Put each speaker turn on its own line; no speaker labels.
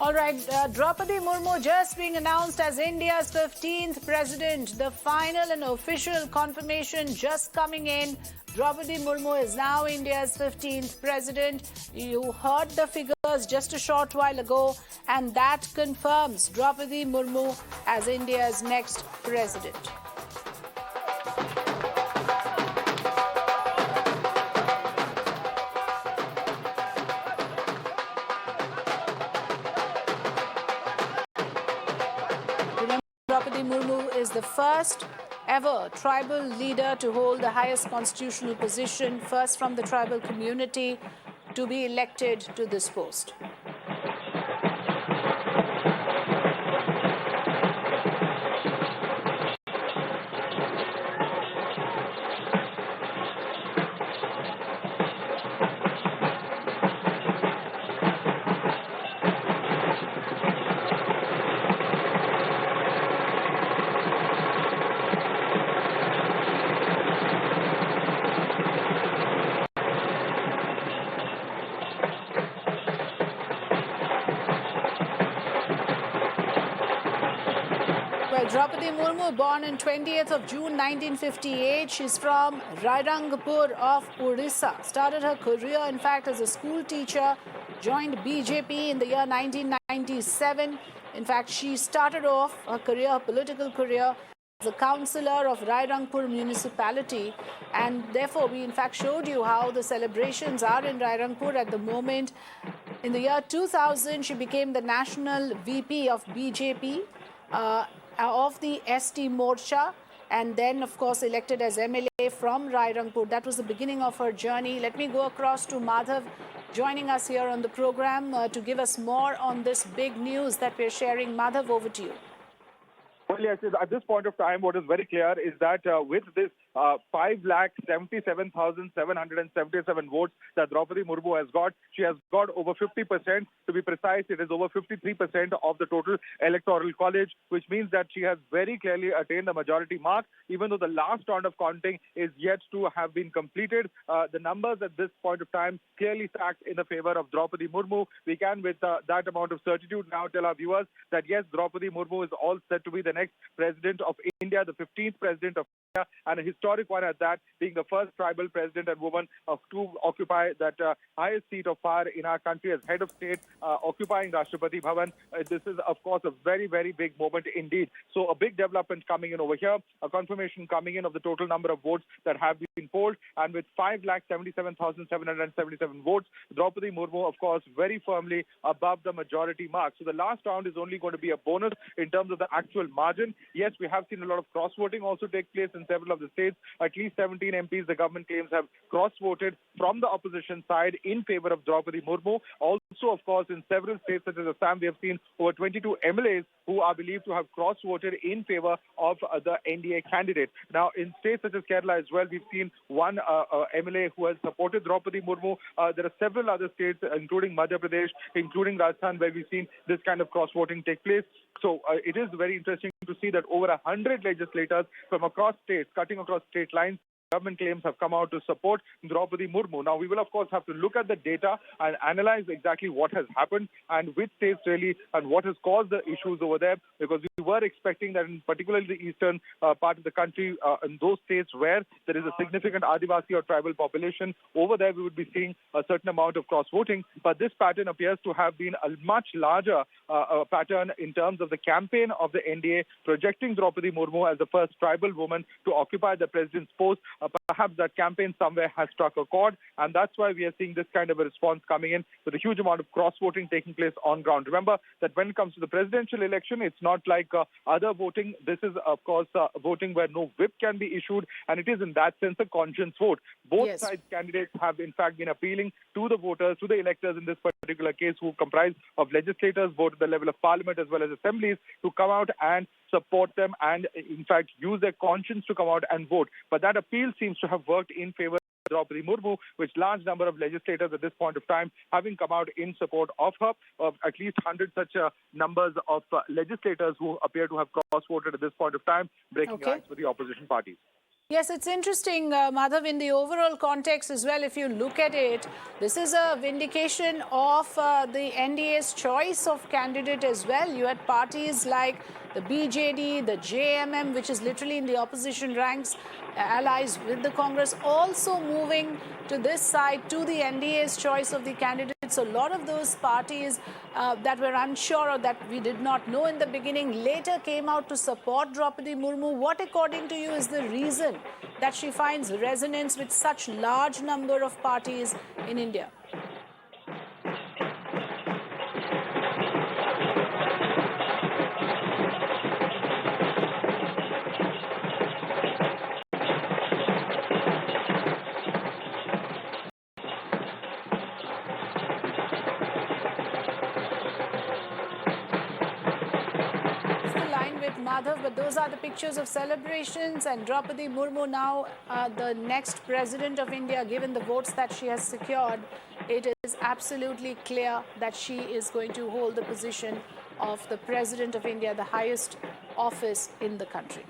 All right, Draupadi Murmu just being announced as India's 15th president. The final and official confirmation just coming in. Draupadi Murmu is now India's 15th president. You heard the figures just a short while ago, and that confirms Draupadi Murmu as India's next president. Draupadi Murmu is the first ever tribal leader to hold the highest constitutional position, first from the tribal community to be elected to this post. Well, Draupadi Murmu, born on 20th of June 1958. She's from Rairangpur of Odisha. Started her career, in fact, as a school teacher. Joined BJP in the year 1997. In fact, she started off her career, her political career, as a councillor of Rairangpur municipality. And therefore, we in fact showed you how the celebrations are in Rairangpur at the moment. In the year 2000, she became the national VP of BJP. Of the ST Morcha, and then of course elected as MLA from Rairangpur. That was the beginning of her journey. Let me go across to Madhav joining us here on the program to give us more on this big news that we're sharing. Madhav, over to you.
Well, yes, at this point of time, what is very clear is that with this 5,77,777 votes that Draupadi Murmu has got, she has got over 50%. To be precise, it is over 53% of the total electoral college, which means that she has very clearly attained the majority mark, even though the last round of counting is yet to have been completed. The numbers at this point of time clearly stacked in the favor of Draupadi Murmu. We can, with that amount of certitude, now tell our viewers that yes, Draupadi Murmu is all set to be the next president of India, the 15th president of India, and a historic one at that, being the first tribal president and woman to occupy that highest seat of power in our country as head of state, occupying Rashtrapati Bhavan. This is, of course, a very, very big moment indeed. So a big development coming in over here, a confirmation coming in of the total number of votes that have been polled, and with 5,77,777 votes, Draupadi Murmu, of course, very firmly above the majority mark. So the last round is only going to be a bonus in terms of the actual margin. Yes, we have seen a lot of cross-voting also take place in several of the states. At least 17 MPs, the government claims, have cross-voted from the opposition side in favor of Draupadi Murmu. Also, of course, in several states such as Assam, we have seen over 22 MLAs who are believed to have cross-voted in favor of the NDA candidate. Now, in states such as Kerala as well, we've seen one MLA who has supported Draupadi Murmu. There are several other states, including Madhya Pradesh, including Rajasthan, where we've seen this kind of cross-voting take place. So it is very interesting to see that over 100 legislators from across states, cutting across state lines, government claims have come out to support Draupadi Murmu. Now, we will, of course, have to look at the data and analyze exactly what has happened and which states really and what has caused the issues over there, because we were expecting that in particularly the eastern part of the country, in those states where there is a significant Adivasi or tribal population, over there we would be seeing a certain amount of cross-voting. But this pattern appears to have been a much larger pattern in terms of the campaign of the NDA, projecting Draupadi Murmu as the first tribal woman to occupy the president's post. Perhaps that campaign somewhere has struck a chord, and that's why we are seeing this kind of a response coming in with a huge amount of cross-voting taking place on ground. Remember that when it comes to the presidential election, it's not like other voting. This is, of course, voting where no whip can be issued, and it is in that sense a conscience vote. Both sides candidates have in fact been appealing to the voters, to the electors in this particular case, who comprise of legislators, both at the level of parliament as well as assemblies, to come out and support them and in fact use their conscience to come out and vote. But that appeal seems to have worked in favor of Draupadi Murmu, which large number of legislators at this point of time having come out in support of her, of at least 100 such numbers of legislators who appear to have cross-voted at this point of time, breaking ranks with the opposition parties.
Yes, it's interesting, Madhav, in the overall context as well. If you look at it, this is a vindication of the NDA's choice of candidate as well. You had parties like the BJD, the JMM, which is literally in the opposition ranks, allies with the Congress, also moving to this side, to the NDA's choice of the candidate. So a lot of those parties that were unsure or that we did not know in the beginning later came out to support Draupadi Murmu. What, according to you, is the reason that she finds resonance with such large number of parties in India? The line with Madhav, but those are the pictures of celebrations, and Draupadi Murmu now the next president of India. Given the votes that she has secured, it is absolutely clear that she is going to hold the position of the president of India, the highest office in the country.